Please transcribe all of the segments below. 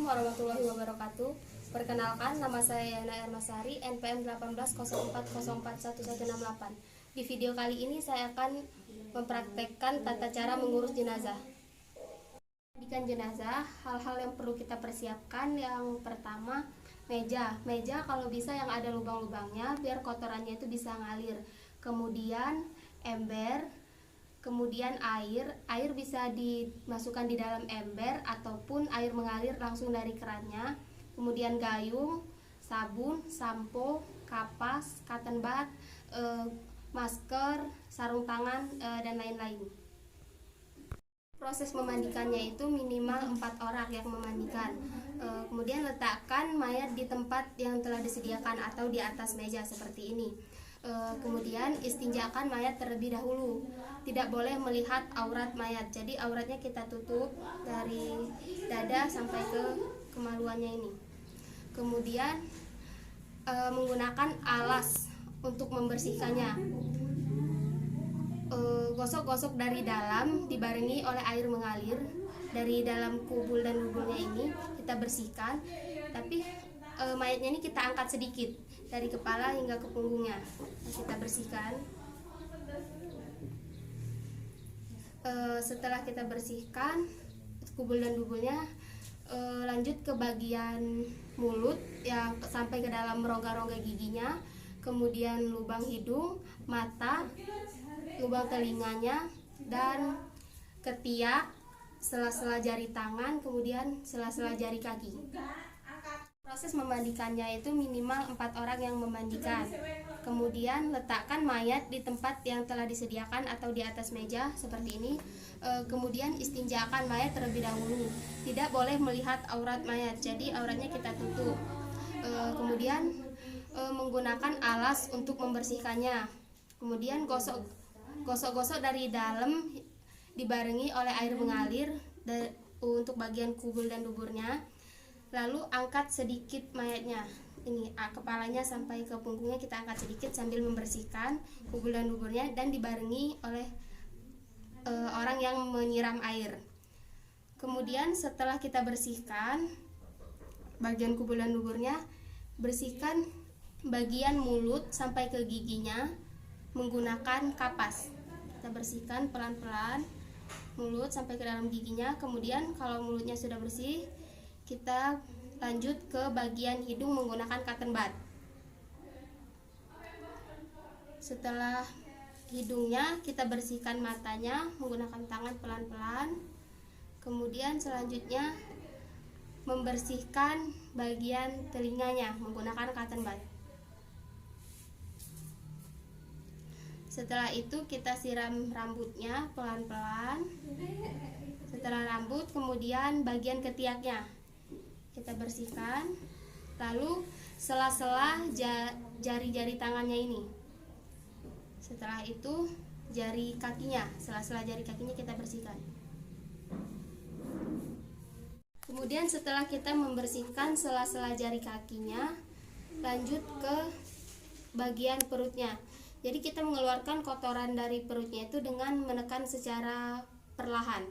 warahmatullahi wabarakatuh. Perkenalkan, nama saya Yana Ermasari, NPM 1804041168. Di video kali ini saya akan mempraktekkan tata cara mengurus jenazah. Mandikan jenazah, hal-hal yang perlu kita persiapkan. Yang pertama, meja. Meja kalau bisa yang ada lubang-lubangnya biar kotorannya itu bisa ngalir. Kemudian ember. Kemudian air bisa dimasukkan di dalam ember ataupun air mengalir langsung dari kerannya. Kemudian gayung, sabun, sampo, kapas, cotton bud, masker, sarung tangan, dan lain-lain. Proses memandikannya itu minimal 4 orang yang memandikan. Kemudian letakkan mayat di tempat yang telah disediakan atau di atas meja seperti ini. Kemudian istinjakan mayat terlebih dahulu. Tidak boleh melihat aurat mayat, jadi auratnya kita tutup dari dada sampai ke kemaluannya ini. Kemudian menggunakan alas untuk membersihkannya. Gosok-gosok dari dalam dibarengi oleh air mengalir. Dari dalam kubul dan bubulnya ini kita bersihkan, tapi mayatnya ini kita angkat sedikit dari kepala hingga ke punggungnya. Kita bersihkan. Setelah kita bersihkan kubul dan bubulnya, lanjut ke bagian mulut yang sampai ke dalam rongga-rongga giginya, kemudian lubang hidung, mata, lubang telinganya, dan ketiak, sela-sela jari tangan, kemudian sela-sela jari kaki. Proses memandikannya itu minimal 4 orang yang memandikan. Kemudian letakkan mayat di tempat yang telah disediakan atau di atas meja seperti ini. Kemudian istinjakan mayat terlebih dahulu. Tidak boleh melihat aurat mayat, jadi auratnya kita tutup. Kemudian menggunakan alas untuk membersihkannya. Kemudian gosok-gosok dari dalam dibarengi oleh air mengalir untuk bagian kubul dan duburnya. Lalu angkat sedikit mayatnya, ini kepalanya sampai ke punggungnya kita angkat sedikit sambil membersihkan kubul dan duburnya, dan dibarengi oleh orang yang menyiram air. Kemudian setelah kita bersihkan bagian kubul dan duburnya, bersihkan bagian mulut sampai ke giginya menggunakan kapas. Kita bersihkan pelan-pelan mulut sampai ke dalam giginya. Kemudian kalau mulutnya sudah bersih, kita lanjut ke bagian hidung menggunakan cotton bud. Setelah hidungnya, kita bersihkan matanya menggunakan tangan pelan-pelan. Kemudian selanjutnya membersihkan bagian telinganya menggunakan cotton bud. Setelah itu kita siram rambutnya pelan-pelan. Setelah rambut, kemudian bagian ketiaknya kita bersihkan. Lalu sela-sela jari-jari tangannya ini. Setelah itu jari kakinya, sela-sela jari kakinya kita bersihkan. Kemudian setelah kita membersihkan sela-sela jari kakinya, lanjut ke bagian perutnya. Jadi kita mengeluarkan kotoran dari perutnya itu dengan menekan secara perlahan.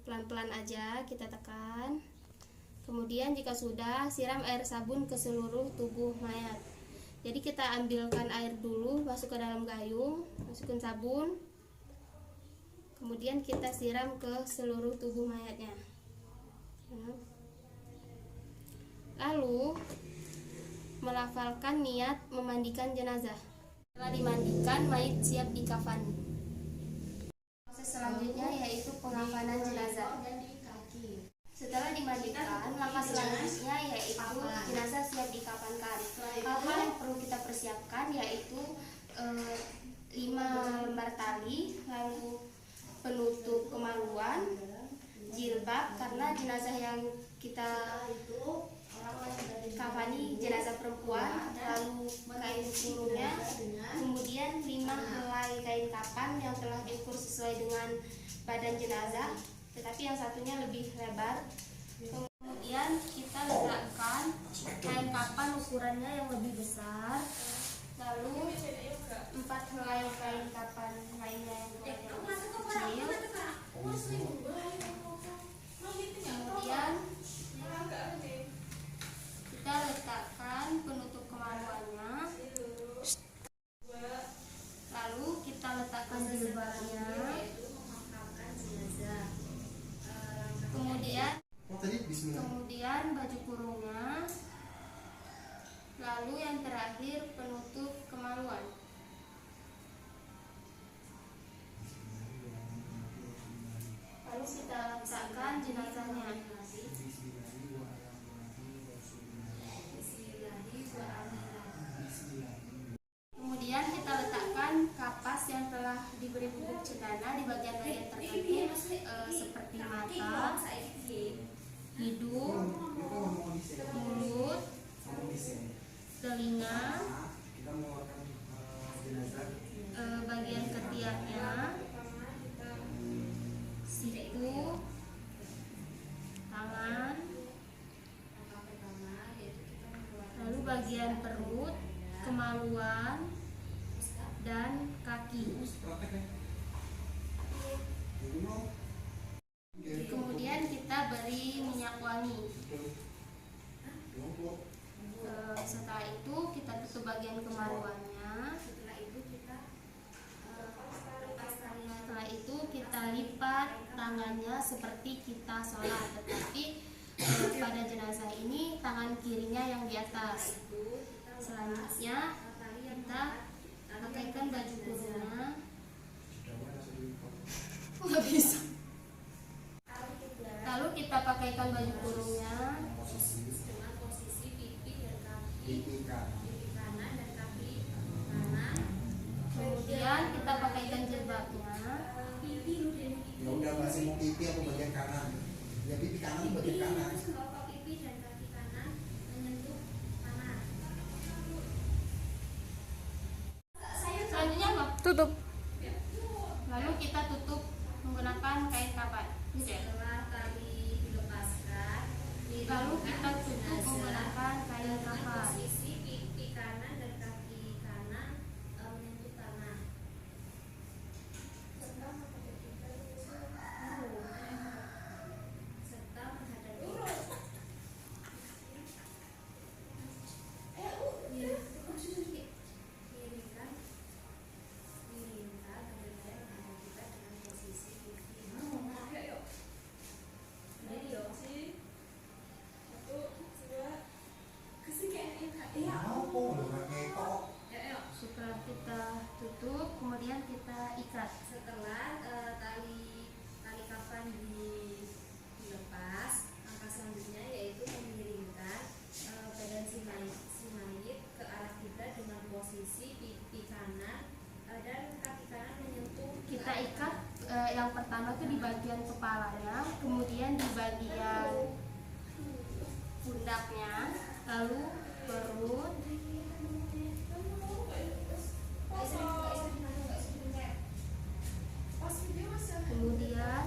Pelan-pelan aja kita tekan. Kemudian jika sudah, siram air sabun ke seluruh tubuh mayat. Jadi kita ambilkan air dulu, masuk ke dalam gayung, masukin sabun. Kemudian kita siram ke seluruh tubuh mayatnya. Lalu melafalkan niat memandikan jenazah. Setelah dimandikan, mayat siap dikafani. Proses selanjutnya yaitu pengafanan jenazah. Setelah dimandikan, langkah selanjutnya yaitu jenazah siap dikafankan. Hal-hal yang perlu kita persiapkan yaitu 5 lembar tali, lalu penutup kemaluan, jilbab karena jenazah yang kita kafani jenazah perempuan, lalu kain kurungnya, kemudian 5 helai kain kapan yang telah diukur sesuai dengan badan jenazah, tetapi yang satunya lebih lebar. Kemudian kita letakkan kain kapan ukurannya yang lebih besar, lalu 4 helai kain kapan lainnya yang kecil. Kemudian terakhir penutup kemaluan. Lalu kita letakkan jenazahnya. Kemudian kita letakkan kapas yang telah diberi bubuk cendana di bagian-bagian tertentu seperti mata, hidung, mulut, telinga, bagian ketiaknya, siku, tangan, lalu bagian perut, kemaluan, dan kaki. Kemudian kita beri minyak wangi. Setelah itu kita tutup bagian kemaluannya. Setelah itu kita lipat tangannya seperti kita sholat, tetapi pada jenazah ini tangan kirinya yang di atas. Selanjutnya kita pakaikan baju kurungnya. Nggak bisa. Lalu kita pakaikan baju kurungnya dengan posisi pipi kanan dan kaki kanan. Kemudian kita pakaikan jilbabnya. Ya udah, masih mau pipi apa bagian kanan? Ya pipi kanan bagian kanan. Pipi dan kaki kanan menyentuh tanah. Selanjutnya apa? Tutup. Lalu kita tutup menggunakan kain kapan. Setelah tali dilepaskan, Lalu kita tutup menggunakan kain kapan. posisi pipi kanan dan kaki kanan menyentuh tanah. Serta menghadapi miringkan badan kita dengan posisi pipi. Setelah kita tutup, kemudian kita ikat. Setelah tali kafan dilepas, langkah selanjutnya yaitu memiringkan badan si mayit ke arah kiblat dengan posisi pipi kanan dan kaki kanan menyentuh. Kita ikat yang pertama itu di bagian kepalanya, kemudian di bagian pundaknya, lalu perut, kemudian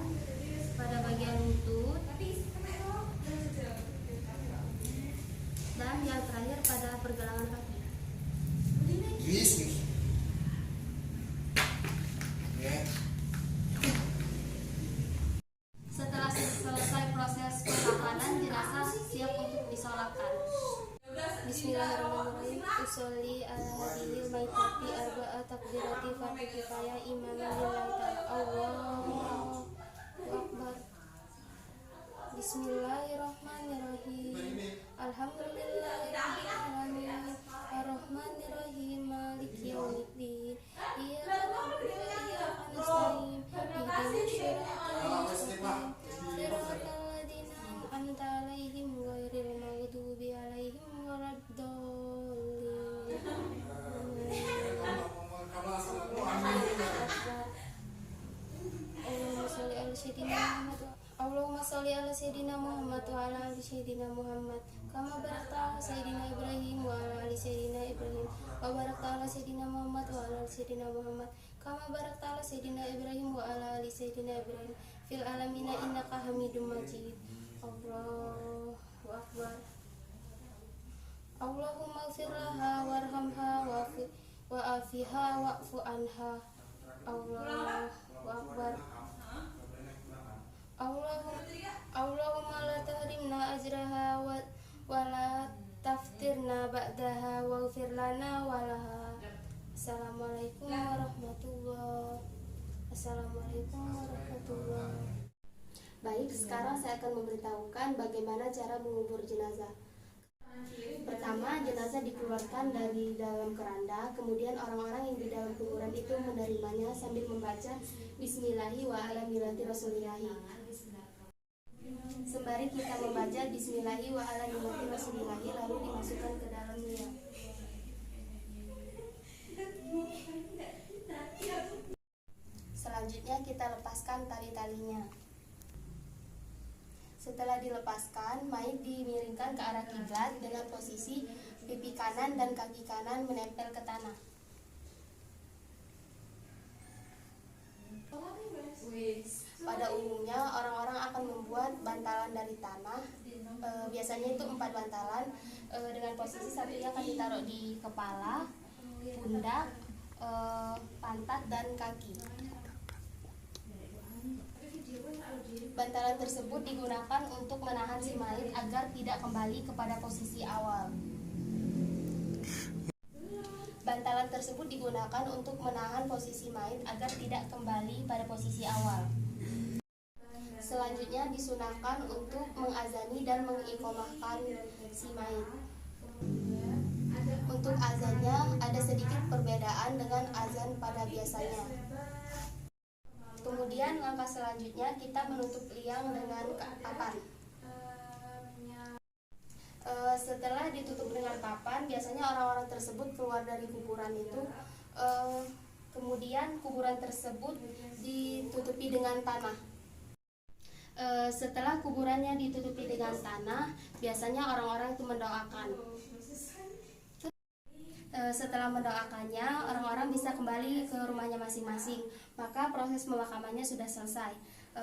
pada bagian lutut, dan yang terakhir pada pergelangan kaki. Bisnis. Ya. Setelah selesai proses pengkafanan, jenazah siap untuk disolatkan. Bismillahirrahmanirrahim. Usolli ala hadhil maitati arba'a takbirati fardu kifayah imaman lillahi ta'ala. Allahu akbar. Bismillahirrahmanirrahim. Alhamdulillahirrahmanirrahim. Ar-Rahmanirrahim. Maliki yaumiddin. Iyyaka na'budu wa iyyaka nasta'in. Ihdinas siratal mustaqim. Siratal ladzina an'amta 'alaihim ghairil maghdubi 'alaihim waladdallin. Allahumma sholli ala sayyidina Muhammad wa ala ali sayyidina Muhammad kama barakta ala sayyidina Ibrahim wa ala ali sayyidina Ibrahim wa barakta ala sayyidina Muhammad wa ala ali sayyidina Muhammad kama barakta ala sayyidina Ibrahim wa ala ali sayyidina Ibrahim fil alamina innaka Hamidum Majid. Allahu akbar. Allahumma ighfir laha warhamha wa afiha wa'fu anha. Allahu akbar. Allahumma la tahrimna ajraha wa la taftirna ba'daha waghfir lana wa laha. Assalamualaikum warahmatullahi. Assalamualaikum warahmatullahi. Baik, sekarang saya akan memberitahukan bagaimana cara mengubur jenazah. Pertama, jenazah dikeluarkan dari dalam keranda, kemudian orang-orang yang di dalam kuburan itu menerimanya sambil membaca Bismillahi wa ala millati Rasulillahi. Sembari kita membaca Bismillahi wa ala millati Rasulillahi, lalu dimasukkan ke dalam liang. Selanjutnya kita lepaskan tali-talinya. Setelah dilepaskan, mayit dimiringkan ke arah kiblat dengan posisi pipi kanan dan kaki kanan menempel ke tanah. Pada umumnya orang-orang akan membuat bantalan dari tanah. Biasanya itu 4 bantalan dengan posisi satunya akan ditaruh di kepala, pundak, pantat dan kaki. Bantalan tersebut digunakan untuk menahan si mayit agar tidak kembali kepada posisi awal. Bantalan tersebut digunakan untuk menahan posisi mayit agar tidak kembali pada posisi awal. Selanjutnya disunahkan untuk mengazani dan mengiqomahkan si mayit. Untuk azannya ada sedikit perbedaan dengan azan pada biasanya. Kemudian langkah selanjutnya kita menutup liang dengan papan. Setelah ditutup dengan papan, biasanya orang-orang tersebut keluar dari kuburan itu. Kemudian kuburan tersebut ditutupi dengan tanah. Setelah kuburannya ditutupi dengan tanah, biasanya orang-orang itu mendoakan. Setelah mendoakannya, orang-orang bisa kembali ke rumahnya masing-masing. Maka proses pemakamannya sudah selesai.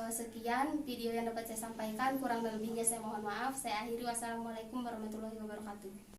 Sekian video yang dapat saya sampaikan. Kurang dan lebihnya saya mohon maaf. Saya akhiri. Wassalamualaikum warahmatullahi wabarakatuh.